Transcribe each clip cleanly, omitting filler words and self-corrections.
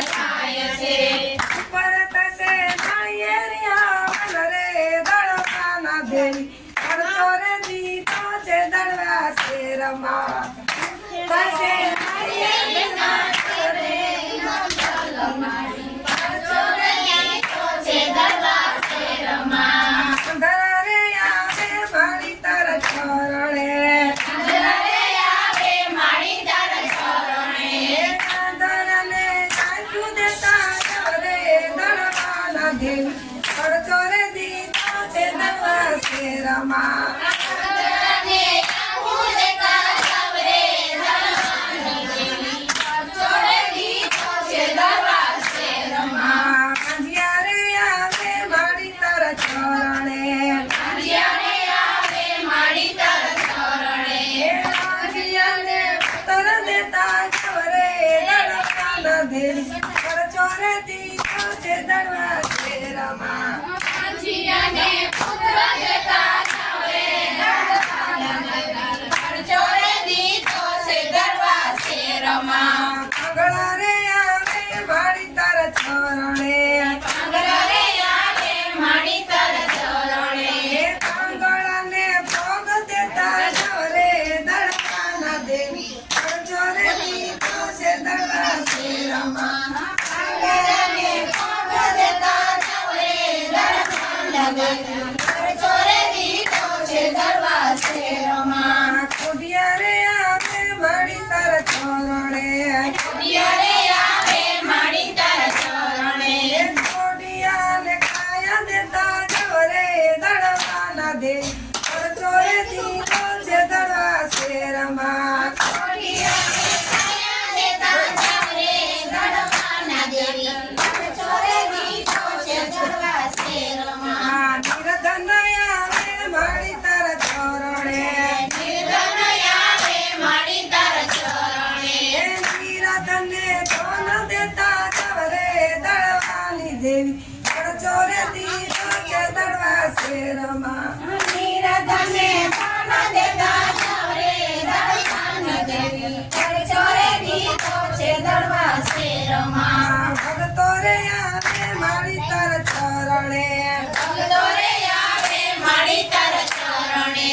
થાય છે ઉપર થશે નાળિયેરિયા રે દળવાના દેવી ખર્ચો રે દીધો છે દળવા શેરમાં થશે નાળિયેરિયા રે ખર્ચો રે દીધો છે દળવા શેરમાં અંધારે આવે મારી તારા ચરણે અંધારે આવે મારી તારા ચરણે અંધારાને કાઢ્યું દેતા રે દળવાના દેવી ખર્ચો રે દીધો છે દળવા શેરમાં અંધારાને આંખું દેતા જાવ રે દળવાની દેવી ખર્ચો રે દીધો છે દળવા શેરમાં કાંજિયારે આવે મારી તારા ચરણે જ્યારે આવે મારી તારા ચરણે કાંજિયાને પુત્ર દેતા જવરે દળવાના દેવી ખર્ચો રે દીધો છે દળવા શેરમાં કાંજીયાને પુત્ર દેતા જાવ રે દળવાના ખર્ચો રે દીધો છે દળવા શેરમાં કાગડા રે આવે મારી તારા ચરણે પાંગરા રે આવે મારી તારા ચરણે કાગડાને ભોગ દેતા જવરે દળવાના દેવી ખર્ચો રે દીધો છે દળવા શેરમાં પાંગરાને ભોગ દેતા જાવ રે દળવાના ખર્ચો રે દીધો છે દળવા શેરમાં ખોડિયારે આવે મારી તારા ચરણે ત્યારે આવે મારી તારા ચરણે ખોડિયાને ખાયા દેતા જવરે દળવાના દે ખર્ચો રે દીધો છે દળવા શેરમાં ખોડિયાને ખાયા દેતા જાવ રે દળવાના દેવી ખર્ચો રે દીધો છે દળવા શેરમાં નિર્ધન આવે મારી તારા ચરણે નિર્ધન આવે મારી તારા ચરણે નિરાધને ધન દેતા જવરે દળવાની દેવી ખર્ચો રે દીધો છે દળવા શેરમાં નિરાધને ધન દેતા જાવ રે દળવાના દેવી ખર્ચો રે દીધો છે દળવા શેરમાં ભગતો રે આવે મારી તારા ચરણે ભક્તો રે આવે મારી તારા ચરણે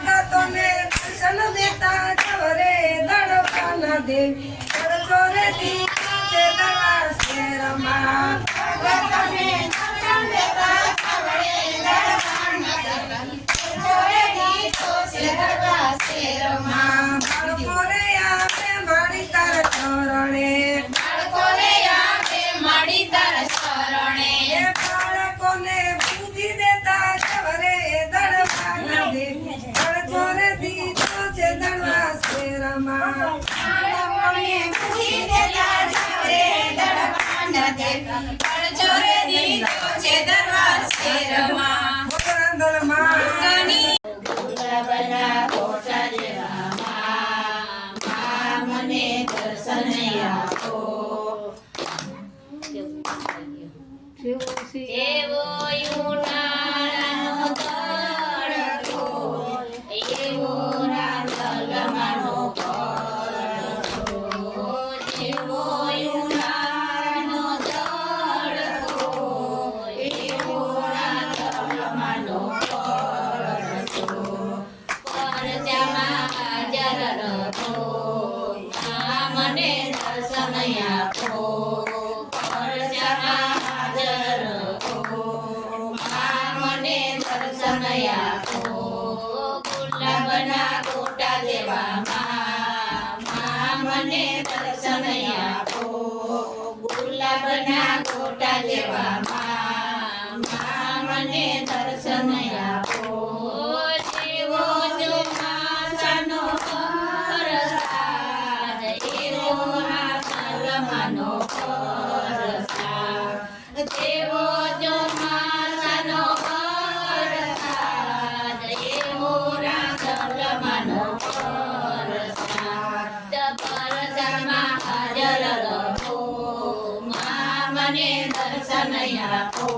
ભગતોને દર્શન દેતા જવરે દળવાના દેવી ખર્ચો રે દીધો છે દળવા શેરમાં ભક્તોને દર્શન દેતા જાવ રે દળવાના દેવી ખર્ચો રે દીધો છે દળવા શેરમાં બાળકો રે આવે મારી તારા ચરણે બાળકો રે આવે મારી તારા ચરણે બાળકોને બુદ્ધિ દેતા જવરે દળવાના દેવી ખર્ચો રે દીધો છે દળવા શેરમાં બાળકોને બુદ્ધિ દેતા જાવ રે દળવાના દેવી ખર્ચો રે દીધો છે દળવા શેરમાં મોગરાંદલમાં ગુલાબના ફોટા જેવા માં મને દર્શન આપો એવો ઉનાળાનો તડકો એવો રાંધલમાંનો પડકો એવો ઉનાળાનો તડકો એવો રાંધલમાંનો પડકો પરજામાં હાજર રહો મને દર્શન આપો પરજામાં હાજર રહો મને દર્શન આપો ગુલાબના ગોટા જેવા મને દર્શન આપો ગુલાબના ગોટા જેવા મને દર્શન આપો જેવો ચોમાસાનો વરસાદ એવો હાથલમાંનો વરસાદ જેવો ચોમાસાનો વરસાદ એવો હાથલમાંનો વરસાદ પરસામાં હાજર રહો મને દર્શન આપો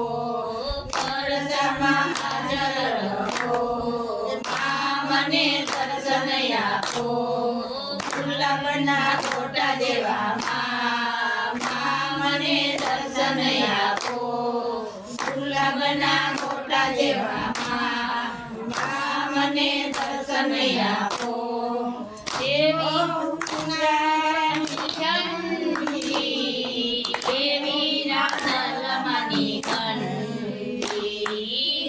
પરસામાં હાજર રહો મને દર્શન આપો ગુલાબના ફોટા જેવા મને દર્શન આપો ગુલાબના ગોટા જેવા મા મને દર્શન આપો દેવી પૂજાની ચંડી દેવી રાધલમાની કંડી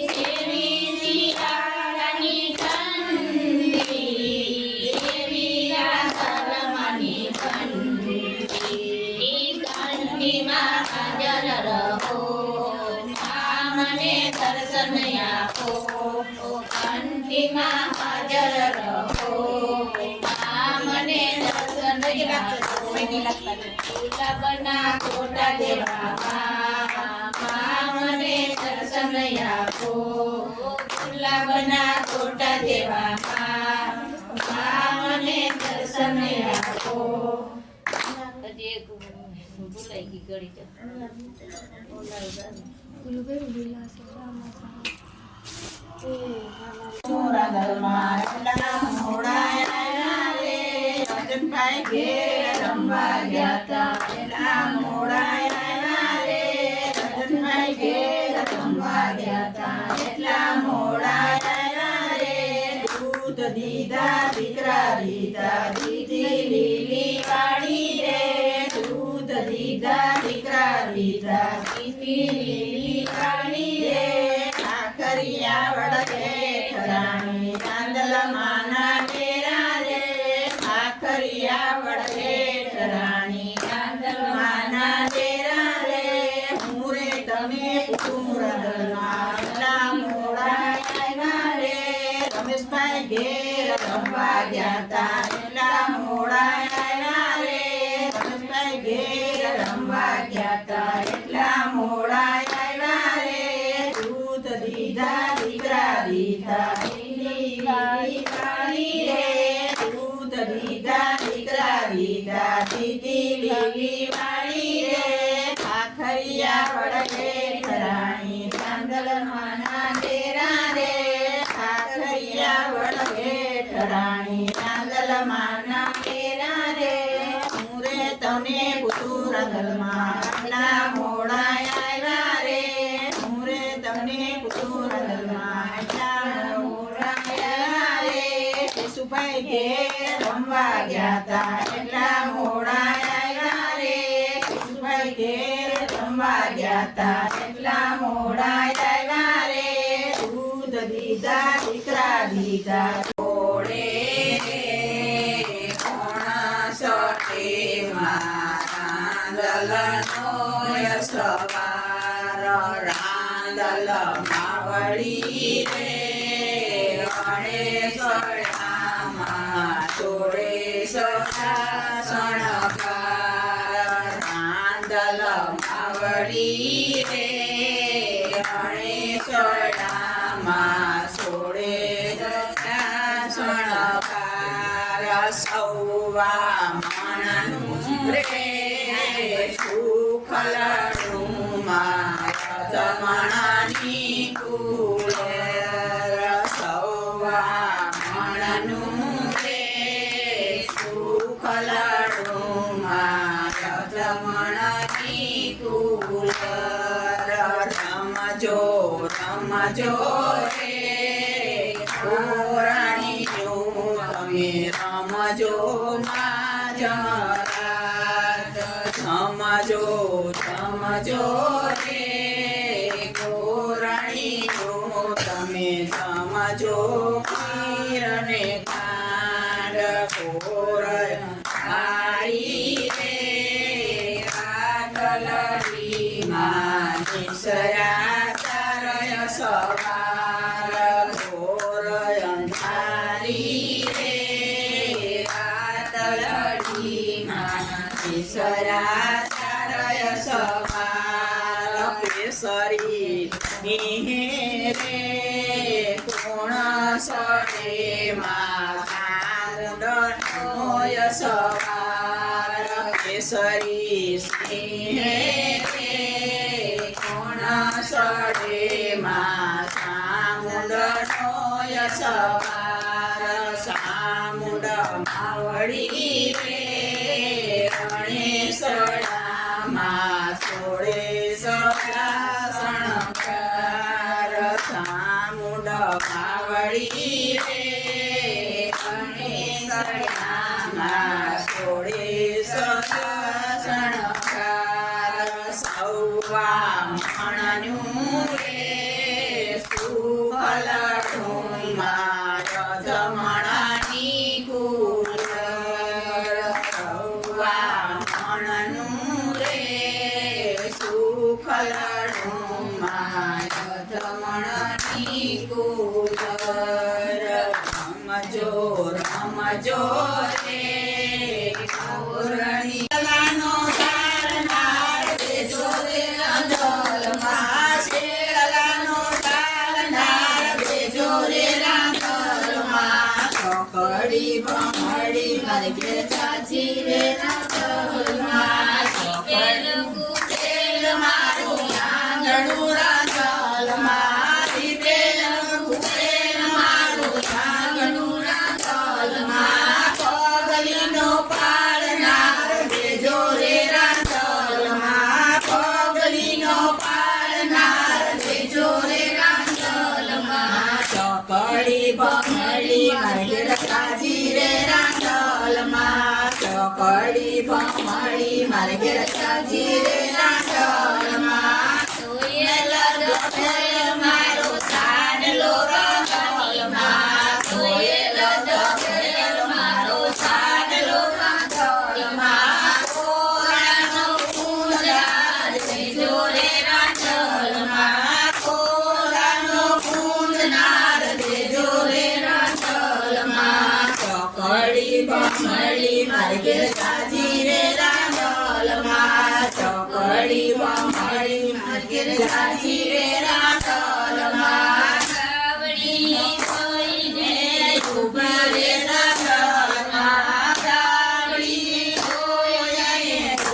દેવી શિયાળાની કંડી દેવી રાધલમાની કંડી કંડીમાં હાજર રહો મને દર્શન આપો કંઠીમાં હાજર રહો મને દર્શન આપો ગુલાબના ગોટા જેવા મને દર્શન આપો ગુલાબના ગોટા જેવા મને દર્શન આપો હજી એક ભૂલાઈ ગઈ ઘડી રજનભાઈ ઘેર રમવા ગયા તા એટલા મોડા આવ્યા રે રજનભાઈ ઘેર રમવા ગયા તા એટલા મોડા આવ્યા રે દૂધ દીધા દીકરા દીધા દીધી લીલી વાળી રે દૂધ દીધા દીકરા દીધા દીધી લીલી વાળી રે આખરિયા વડકે ઠરાણી ચાંદલમાના ડેરા રે આખરિયા વડકે ઠરાણી ચાંદલમાના ડેરા રે હું રે તમે પુરદલમાં એટલા મોડા આવ્યા રે રમેશભાઈ ઘેર રમવા ગયા તા એટલા મોડા આવ્યા રે રમેશભાઈ ઘેર રમવા ગયા તા એટલા મોડા આવ્યા રે દૂધ દીધા દીકરા દીધા લીલી વાળી રે દૂધ દીધા દીકરા દીધા દીધી લીલી વાળી રે આખરિયા વડકે ઠરાણી ચાંદલમાના ડેરા રે આખરિયા વડકે ઠરાણી ચાંદલમાના ડેરા રે હું રે તને પુતુરંગલમાં એટલા મોડા આવ્યા રે હું રે તમને પુતુરંગલમાં એટલા મોડા આવ્યા રે કેશુભાઈ ઘેર રમવા ગયા તા એટલા મોડા આવ્યા રે કેશુભાઈ ઘેર રમવા ગયા તા એટલા મોડા આવ્યા રે દૂધ દીધા દીકરા દીધા ઘોડે કોણસટે રાંદલનો સવાર રાંદલ માવડી રે ગણેશળામાં ચોળે સણકાર રાંદલ માવડી રે ગણેશળામાં ચોળે સણકાર સૌવા માણનું રે સુખલડું મારા જમણાની કુલેર સૌવા માણનું રે સુખલડું મારા જમણાની કુલેર રમજો રમજો રે કોરાણીનું તમે રમજો માં જમરાત સમજો સમજો રે કોરાણીનું તમે સમજો પીરને કાંડ કોરય આઈ રે આટલડી માં નિસરા સારય સવાર ઘોરય અંધારી રે આટલડી માં નિસરા સારય સવાર કેસરી રે કોણ સડે માં સાંદનોય સવાર કેસરી સિંહ રે કોણ સડે માં સામુંડનોય સવાર સામુંડ માવડી રે રણેશળામાં ધમણનું રે સુખલણુમાં ધમણની કુદર રમજો રમજો રે કૌરણી લાનો તારનાર બેજો રે આંધળમાં શેળલાનો તારનાર બેજો રે રાંધળમાં ચોકડી ભમડી મારે ઘેર ચાચી રે રાંધળમાં ચોકડી કુટેલ મારું આંગણું રાંધળમાં રીતેલ કુટેલ મારું આંગણું રાંધળમાં પગલીનો પાડનાર બેજો રે રાંધળમાં પગલીનો પાડનાર બેજો રે રાંધળમાં ચોકડી ભમડી મારે ઘેર ચાચી રે રાંધળમાં ચોકડી ભમડી મારે ઘેર ચાચી રે રાંધળમાં સોયેલ દોઢેલ મારો સાડલો રાંધળમાં સોયેલ દોઢેલ મારો સાડલો રાંધળમાં કોરાનો કુંદરાર બેજો રે રાંધળમાં કોરાનો કુંદનાર બેજો રે રાંધળમાં ચોકડી ભમડી મારે ઘેર ચાચી રે રાંધળમાં ચોકડી ભમડી મારે ઘેર ચાચી રે રાંધળમાં સાવડી કોઈને ઉભા રે રાંધળમાં સાવડી કોઈને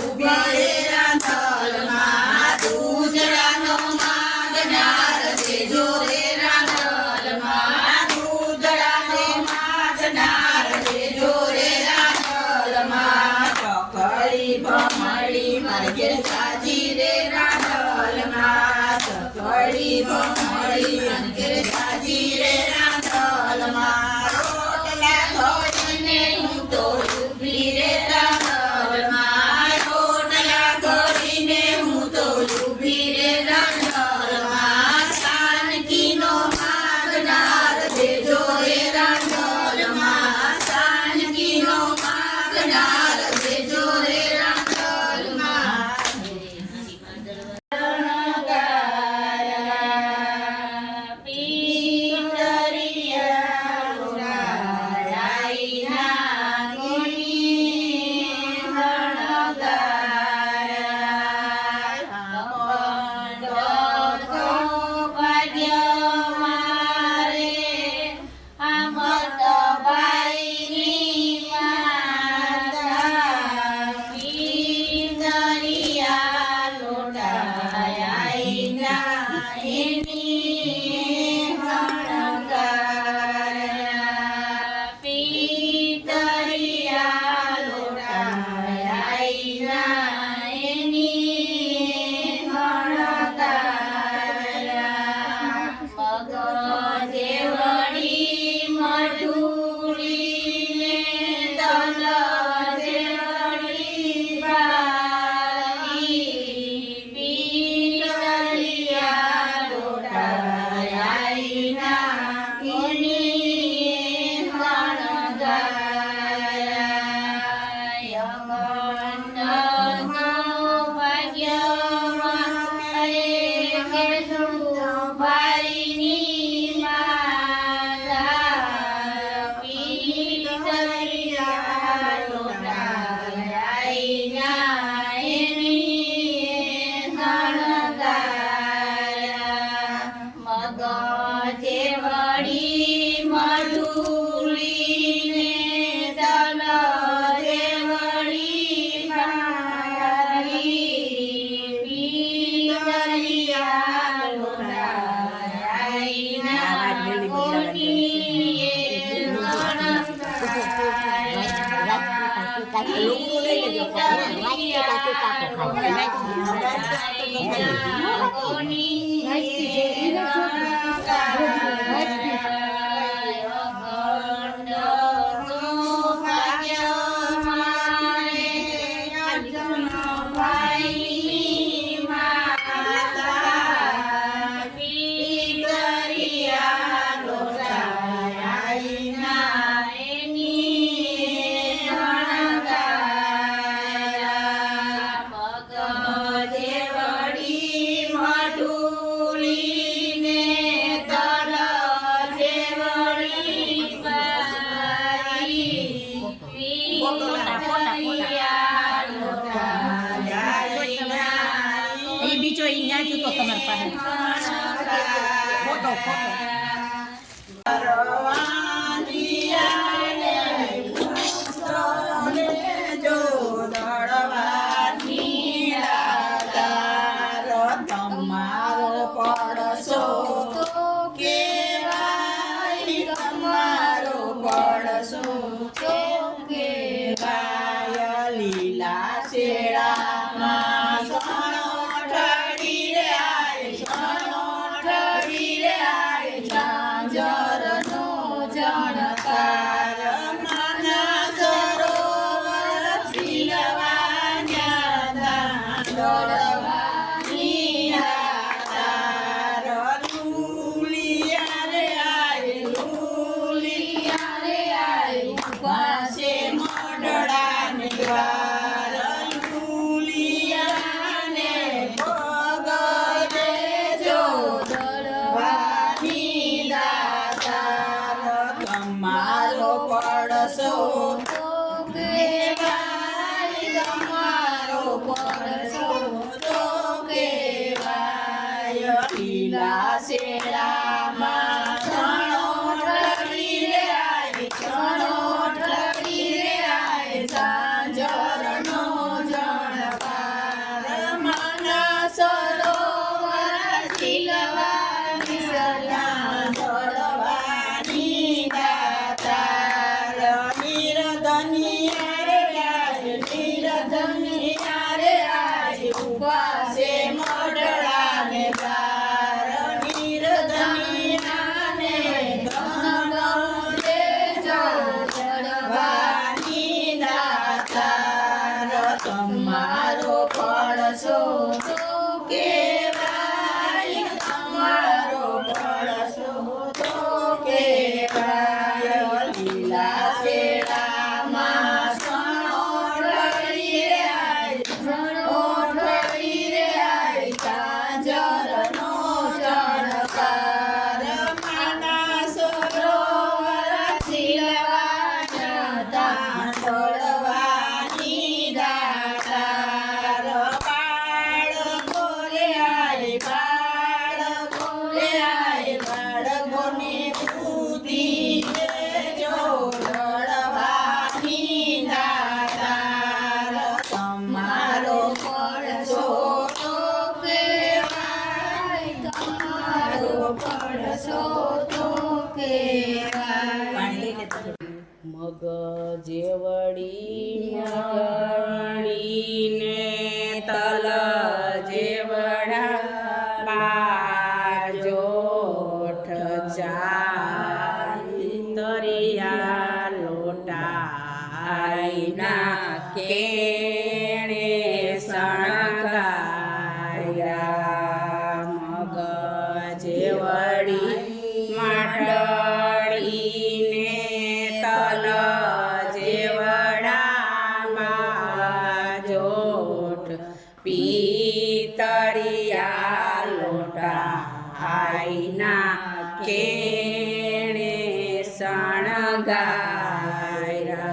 ઉભા રે રાંધળમાં દૂધડાનો માગનાર બેજો રે રાંધળમાં દૂધડાનો માગનાર બેજો રે રાંધળમાં ચોકડી ભમડી મારે ઘેર ચાચી રે રાંધળમાં ચોકડી ભમડી મારે ઘેર ચાચી રે રાંધળમાં રોટલા ધોઈને હું તો ઊભી રે રાંધળમાં રોટલા કરીને હું તો ઊભી રે રાંધળમાં સાનકીનો માગનાર બેજો રે રાંધળમાં સાનકીનો માગનાર બેજો રે રાંધળમાં વાંચ્યું તો તમારી પાસે ફોટો ફોટો લીલા શેડામાં સોનો ઠરી રે આય સોનો ઠરી રે આય ઝાંઝરનો જણકાર માના સરોવર સિલવાન્યા દાંડોળવાની તાર લુલિયા રે આય ઉભા છે મોઢડાને દ્વાર લુલિયાને પગલે જો દળવાની દાતાર તમારો પડસો કેવાય તમારો પડસો તો કેવાય લીલા શેડામાં છણો ઠરી રે આય છણો ઠરી રે આય ઝાંઝરનો જણકાર માના સરોવર સિલવાની દળવાની દાતાર નિરધનિયા રે આય ઉભા છે મોઢડાને દ્વાર નિરધનિયાને ધન દેજો દળવાની દાતાર તમારો પડસો તો કેવાય તમારો પડસો તો કેવાય લીલા શેડામાં સોનો ઠરી રે આય ઝાંઝરનો જણકાર માના સરોવર સિલવાન્યા દાંડોળવાની દાતાર બાળકો રે આય બાળકોને બુદ્ધિ દેજો દળવાની દાતાર તમારો પડસો તો કેવાય તમારો પડસો તો કેવાય મગ જેવડી મગડીને તલ જેવડા બાજોઠ જાય તરિયા લોટાઈના કેણે શણગાયા મગ જેવડી માટડીને તલ જેવડામાં જોઠ પિતળિયા લોટા આઈના કેણે શણગાયા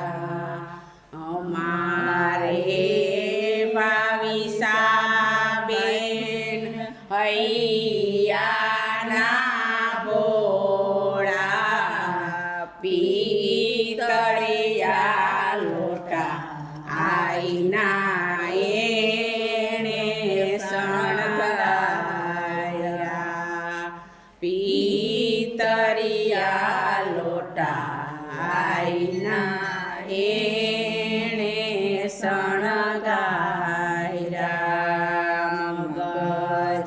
અમારે ભાવિસાબેન હૈયાના ભોળા પિતળિયા લોટા આઈના એણે શણગાયા પિતળિયા લોટા આઈના એણે શણગાયા મગ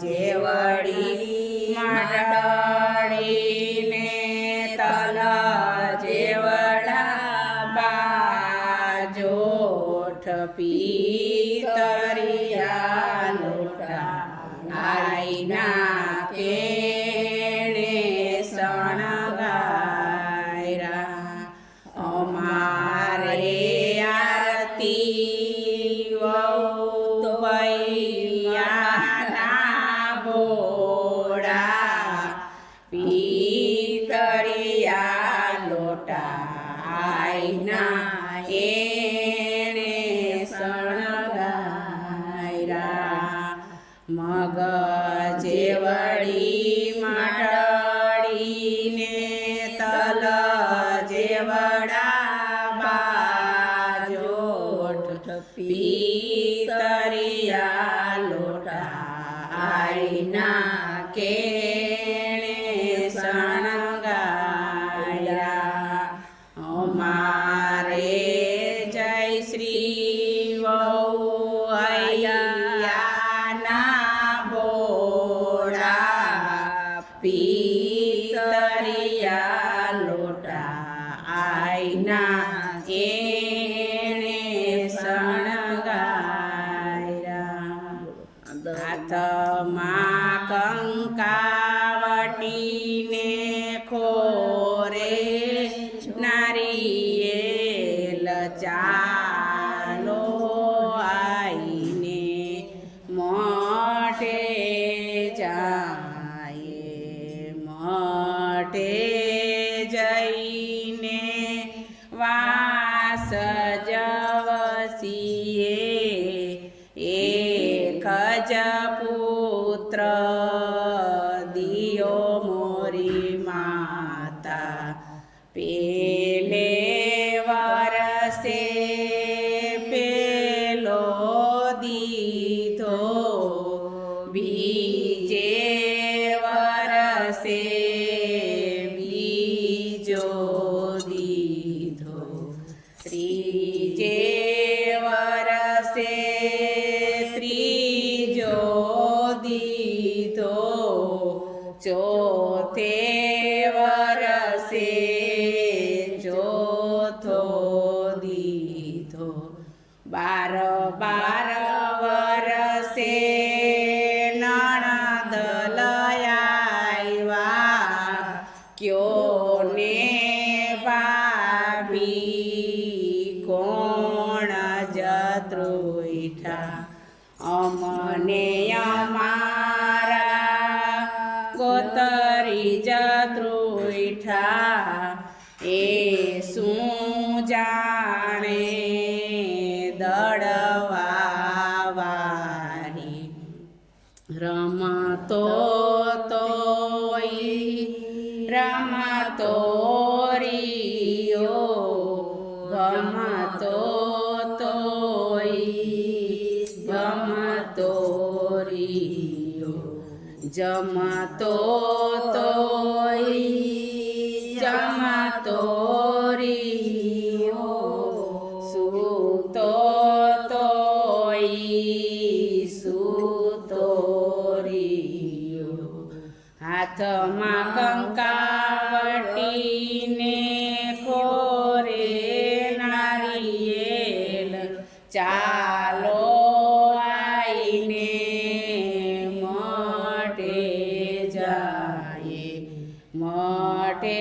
જેવડી માટડીને તલ જેવડા બાજોઠ પિતળિયા લોટા આઈના કેણે શણગાયા અમારે આરતી વૈયાના ભોળા પિતળિયા લોટા આઈના એણે શણગાયા મગ પિતરિયા લોટા આઈના કેણે શણગાર્યા અમારે જય શ્રી વહુ અય્યાના ભોળા પિતરિયા લોટા આઈના કેણે શણગાર્યા હાથમાં કંકાવટીને ખોરે નારિયેલ ચાલો આઈને મોઢે જાય મોઢે જઈને વાસ જવસીએ એક જ પુત્ર દિયો મોરી માતા પેલે વરસે પેલો દીધો બીજે વરસે બીજો દીધો ત્રીજે વરસે ત્રીજો દીધો ચોથે વરસે ચોથો દીધો 12 વરસે નણંદ લયાવ્યા ક્યોને ભાભી કોણ જત્રુઠા અમને અમારા ગોતરી જત્રુઠા એ શું જાણે દળવાવારી રમતો રીયો ગમતો ગમતો રીયો જમતો જમતો રીયો સૂતો સૂતો રીયો હાથમાં કંકાવટીને ખોરે નારિયેલ ચાલો આઈને મોઢે જાય મોઢે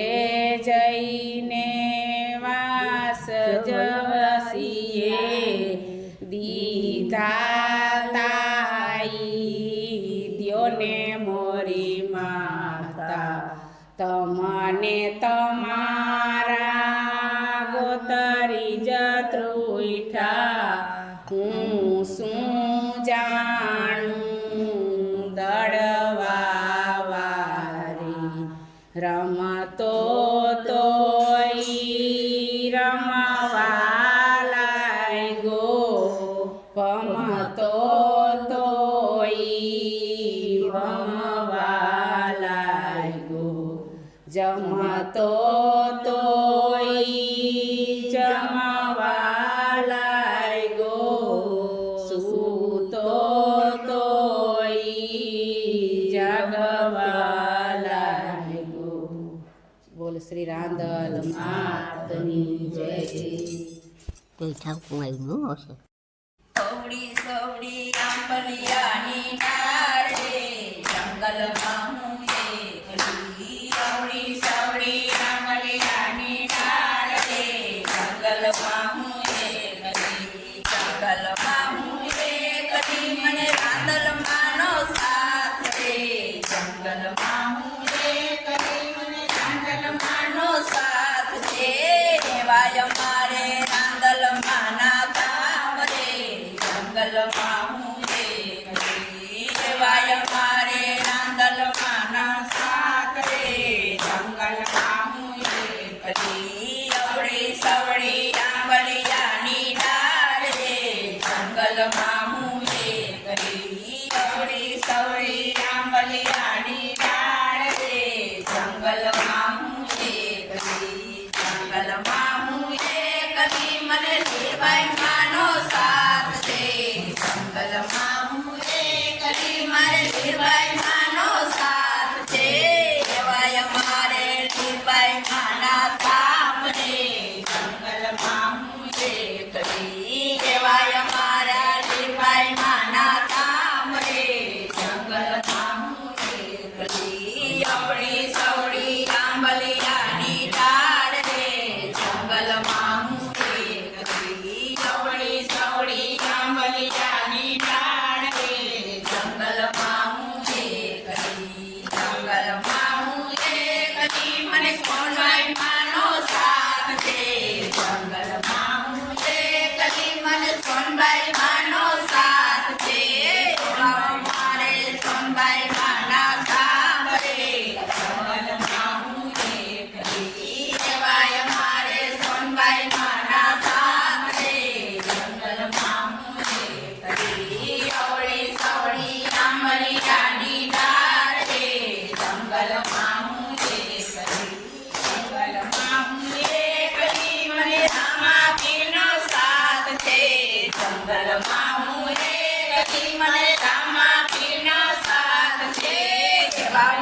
જઈને વાસ જવસીએ દીધા તાઈ દ્યોને મોરી માતા તમને તમારા ગોતરી જત્રુઠા હું શું જાણું દળવાવારી રમતો રમવા લાગ્યો ભમતો ભમવા લાગ્યો જમતો જમવા લાગ્યો સૂતો જગવા લાગ્યો બોલ શ્રી રાંદલ માતની જય કોઈ ઠાકું આવ્યું હશે સવડી સવડી આંબલિયાની ડાળે જંગલમાં હું એકલી સવડી સવડી આંબલિયાની ડાળે જંગલમાં હું એકલી જંગલમાં હું એકલી મને રાંદલમાંનો સાથ રે જંગલમાં હું એકલી મને રાંદલમાંનો સાથ છે વાય મારે રાંદલમાંના કામ રે જંગલમાં હું એકલી વાય મારે રાંદલમાંના સાથ રે જંગલમાં હું એકલી અવળી સવળી આંબલિયાની ડાળ રે જંગલમાં સોનબાઈ માનો સાથ છે એવા મારે સોનબાઈ માના સાંભળે જંગલમાં હું એકલી એવાય મારે સોનબાઈ માના સાંભળે જંગલમાં હું એકલી અવળી સવળી આંબલી ડાળી ડાળે જંગલમાં હું એકલી જંગલમાં હું એકલી મને રામા પીરનો સાથ છે જંગલમાં હું એકલી મને રામા પીરનો સાથ છે એવા